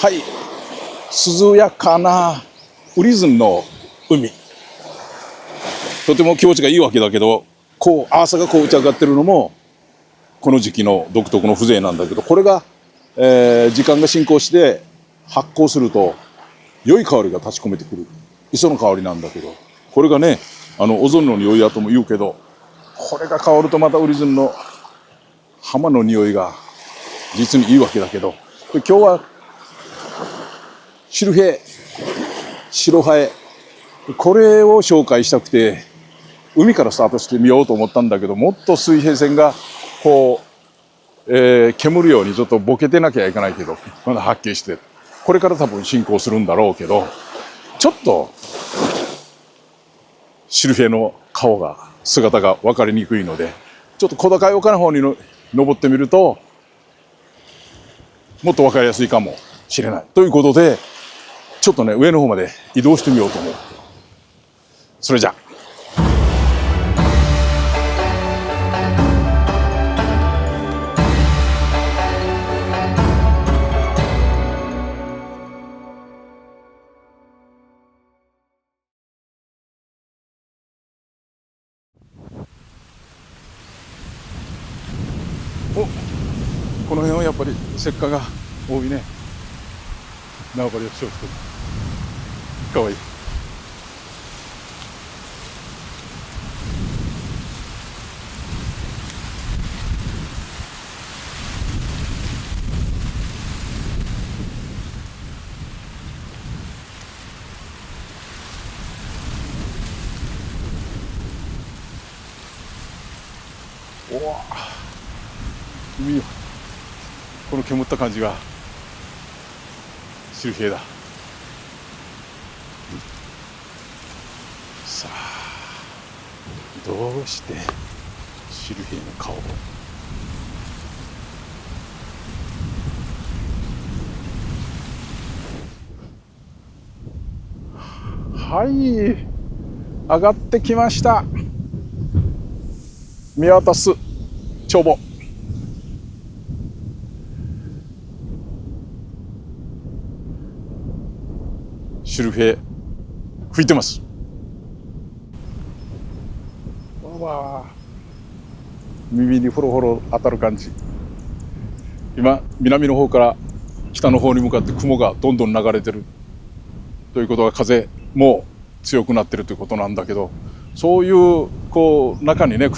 はい、涼やかなウリズンの海、とても気持ちがいいわけだけど、こう朝がこう打ち上がってるのもこの時期の独特の風情なんだけど、これが、時間が進行して発酵すると良い香りが立ち込めてくる磯の香りなんだけど、これがね、オゾンの匂いだとも言うけど、これが香るとまたウリズンの浜の匂いが実にいいわけだけど、今日はシルヘ白ハエ、これを紹介したくて海からスタートしてみようと思ったんだけど、もっと水平線がこう、煙るようにちょっとボケてなきゃいけないけど、まだはっきりしてこれから多分進行するんだろうけど、ちょっとシルフェの顔が姿が分かりにくいので、ちょっと小高い丘の方に登ってみるともっと分かりやすいかもしれないということで、ちょっとね上の方まで移動してみようと思う。それじゃこの辺はやっぱり石化が多いね。縄張りをしておくとかわいい。おお、海よ、この煙った感じがシルフェだ。さあどうしてシルフェの顔を、はい上がってきました。見渡す帳簿、シルフェ吹いてます。わあ、耳にホロホロ当たる感じ。今南の方から北の方に向かって雲がどんどん流れてるということは、風も強くなってるということなんだけど、そういうこう中にね、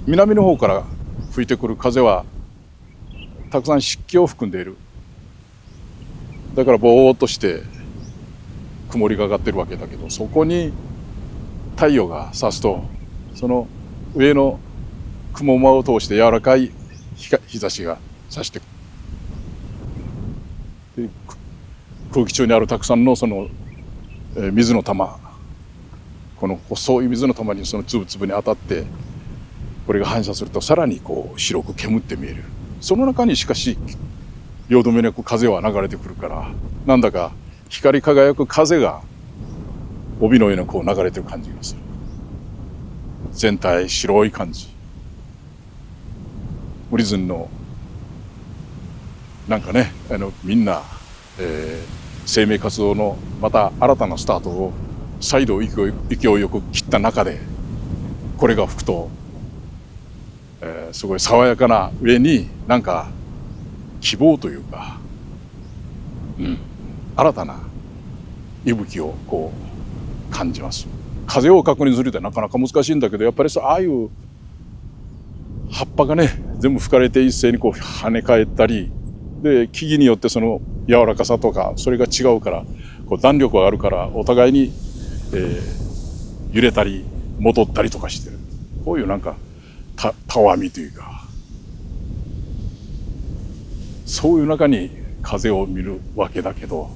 南の方から吹いてくる風はたくさん湿気を含んでいる。だからぼーっとして曇りがかってるわけだけど、そこに太陽が差すと、その上の雲間を通して柔らかい日差しが差してくる。空気中にあるたくさんのその水の玉、この細い水の玉にその粒々に当たって、これが反射するとさらにこう白く煙って見える。その中にしかしよどめなく風は流れてくるから、なんだか光り輝く風が帯のようにこう流れてる感じがする。全体白い感じ。ウリズンのなんかね、みんな、生命活動のまた新たなスタートを再度勢いよく切った中でこれが吹くと、すごい爽やかな上になんか希望というか、新たな息吹をこう感じます。風を確認するってなかなか難しいんだけど、やっぱりああいう葉っぱがね全部吹かれて一斉にこう跳ね返ったりで、木々によってその柔らかさとかそれが違うから、こう弾力があるからお互いに、揺れたり戻ったりとかしてる。こういうなんかたわみというか、そういう中に風を見るわけだけど、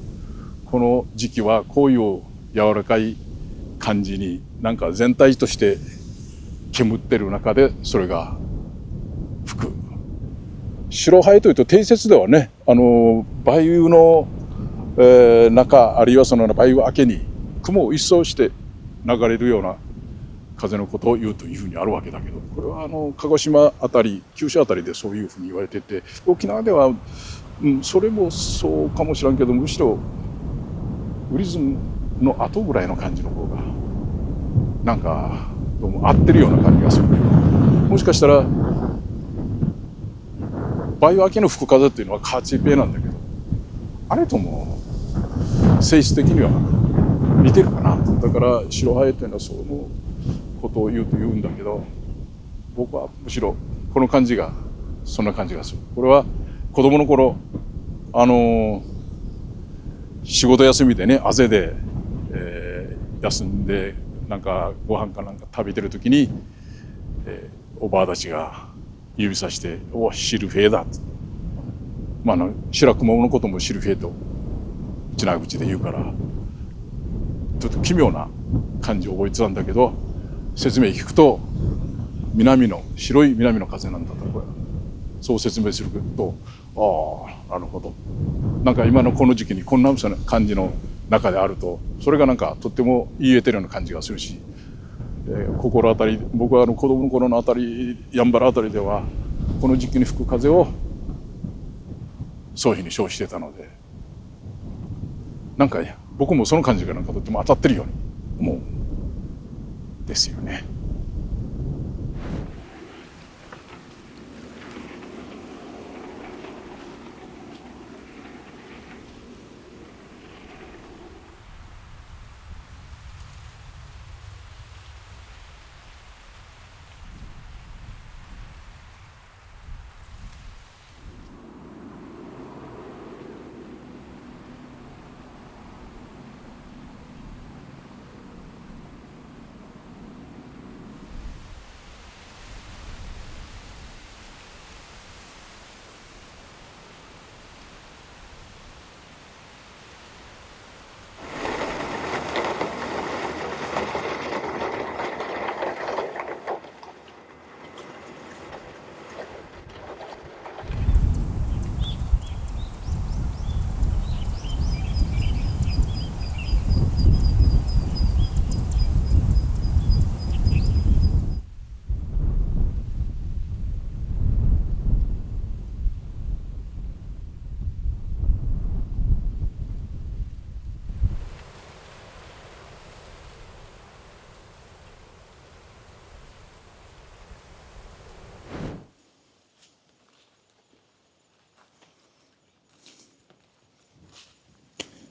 この時期はこういう柔らかい感じになんか全体として煙ってる中でそれが吹く。白ハエというと定説ではね、梅雨の、中、あるいはその梅雨明けに雲を一掃して流れるような風のことを言うというふうにあるわけだけど、これは鹿児島あたり九州あたりでそういうふうに言われてて、沖縄では、それもそうかもしれんけど、むしろウリズムの後ぐらいの感じの方がなんかどうも合ってるような感じがする。もしかしたら梅雨明けの吹く風っていうのはカーチペなんだけど、あれとも性質的には似てるかな。だから白ハエというのはそのことを言うんだけど、僕はむしろこの感じがそんな感じがする。これは子供の頃仕事休みでね、汗で、休んでなんかご飯かなんか食べてる時に、おばあたちが指さして「おシルフェーだ」って、白熊のこともシルフェーとうちな口で言うから、ちょっと奇妙な感じを覚えてたんだけど、説明聞くと白い南の風なんだと、これそう説明すると、ああなるほど、なんか今のこの時期にこんな感じの中であると、それがなんかとっても言えてるような感じがするし、心当たり、僕は子供の頃のあたり、やんばるあたりではこの時期に吹く風をそういうふうに称してたので、なんか僕もその感じがなんかとっても当たってるように思うんですよね。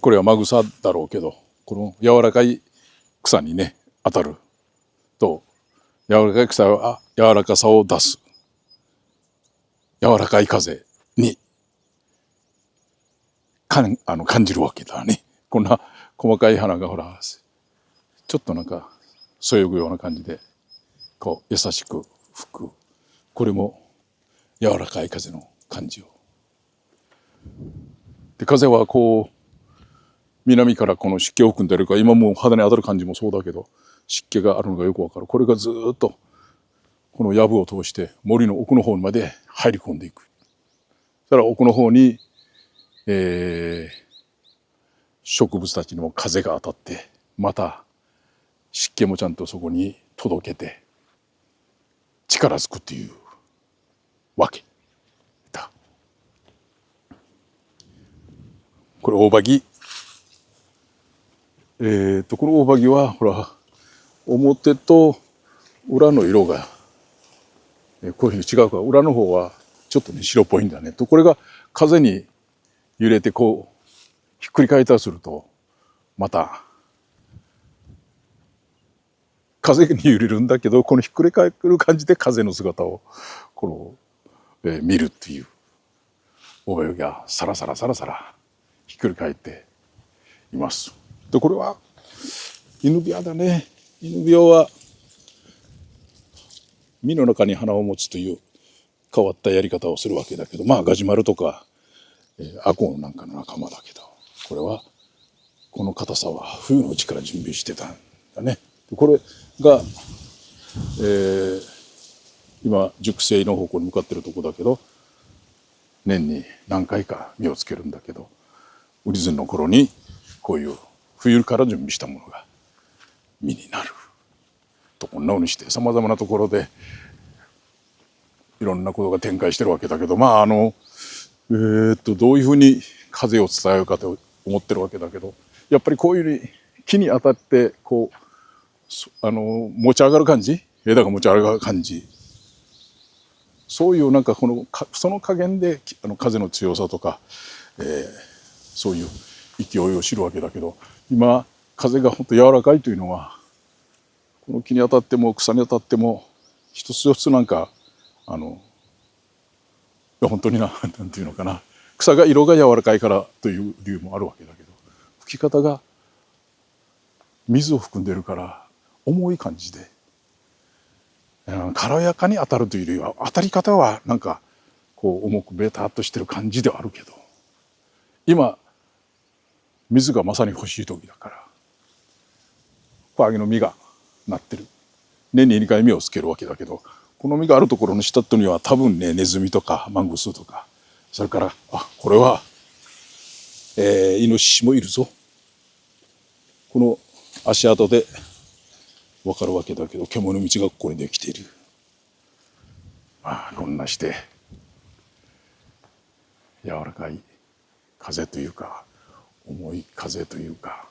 これはマグサだろうけど、この柔らかい草にね当たると、柔らかい草は柔らかさを出す、柔らかい風に感じるわけだね。こんな細かい花がほらちょっとなんかそよぐような感じでこう優しく吹く、これも柔らかい風の感じを。で風はこう南からこの湿気を含んでるから、今もう肌に当たる感じもそうだけど、湿気があるのがよくわかる。これがずっとこの藪を通して森の奥の方まで入り込んでいく。そしたら奥の方に、植物たちにも風が当たって、また湿気もちゃんとそこに届けて力づくっていうわけだ。これ大葉木。この大葉木はほら表と裏の色がこういうふうに違うから、裏の方はちょっとね白っぽいんだねと、これが風に揺れてこうひっくり返ったりすると、また風に揺れるんだけど、このひっくり返る感じで風の姿をこの、見るっていう大葉木がサラサラサラサラひっくり返っています。でこれはイヌビワだね。イヌビワは実の中に花を持つという変わったやり方をするわけだけど、ガジュマルとか、アコウなんかの仲間だけど、これはこの硬さは冬のうちから準備してたんだね。これが、今熟成の方向に向かってるとこだけど、年に何回か実をつけるんだけど、ウリズンの頃にこういう冬から準備したものが実になるとこんなふうにしてさまざまなところでいろんなことが展開してるわけだけど、まあどういうふうに風を伝えるかと思ってるわけだけど、やっぱりこういうふうに木に当たってこう持ち上がる感じ、枝が持ち上がる感じ、そういうなんかその加減で風の強さとか、そういう勢いを知るわけだけど、今風が本当柔らかいというのは、この木に当たっても草に当たっても一つ一つなんか本当になんていうのかな、草が色が柔らかいからという理由もあるわけだけど、吹き方が水を含んでるから重い感じで、軽やかに当たるというよりは、当たり方はなんかこう重くベタっとしてる感じではあるけど、今水がまさに欲しい時だから、小揚げの実がなってる。年に2回芽をつけるわけだけど、この実があるところの下っとには多分ね、ネズミとかマングースとか、それからこれは、イノシシもいるぞ、この足跡で分かるわけだけど、獣道がここにできている。こんなして柔らかい風というか重い風というか、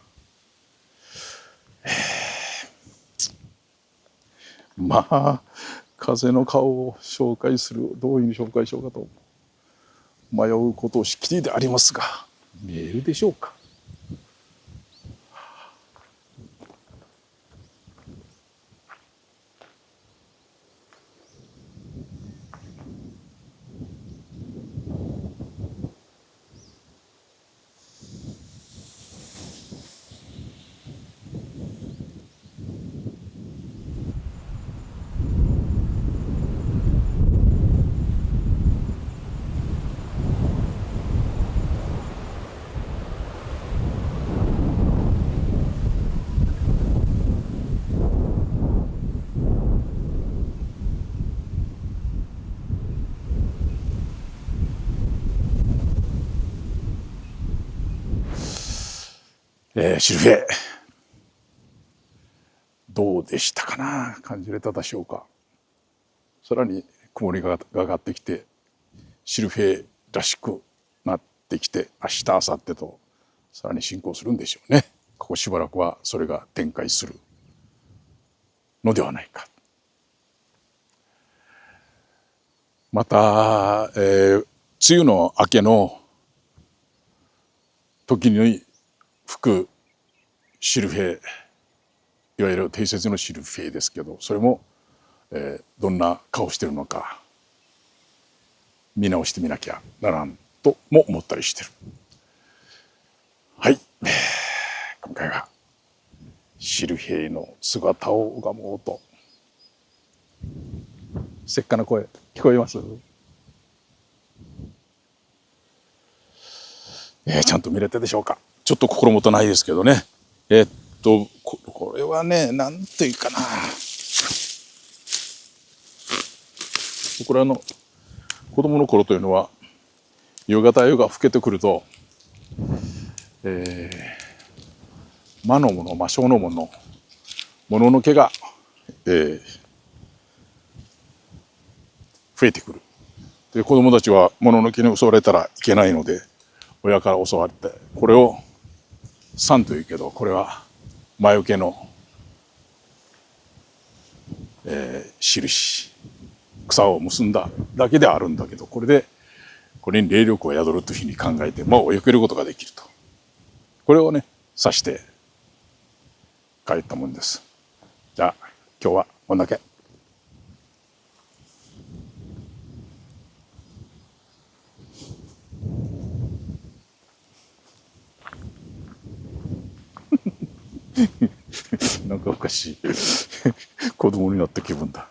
まあ風の顔を紹介する、どういうふうに紹介しようかと迷うことをしきりでありますが、見えるでしょうか。シルフェ、どうでしたかな、感じれたでしょうか。さらに曇りが上がってきて、シルフェらしくなってきて、明日明後日とさらに進行するんでしょうね。ここしばらくはそれが展開するのではないか。また、梅雨の明けの時に吹くシルフェ、いわゆる定説のシルフェですけど、それも、どんな顔してるのか見直してみなきゃならんとも思ったりしてる。はい、今回はシルフェの姿を拝もうと。せっかな声聞こえます？ちゃんと見れてでしょうか。ちょっと心もとないですけどね。これはね、なんていうかな、僕らの子供の頃というのは、夕方夜が更けてくると、魔のもの、魔性のもの、もののけが、増えてくる。で、子供たちはもののけに襲われたらいけないので、親から襲われて、これを酸というけど、これは魔除けの、印、草を結んだだけであるんだけど、これに霊力を宿るというふうに考えて、魔を避けることができると。これをね、指して帰ったもんです。じゃあ今日はこんだけ。なんかおかしい子供になった気分だ。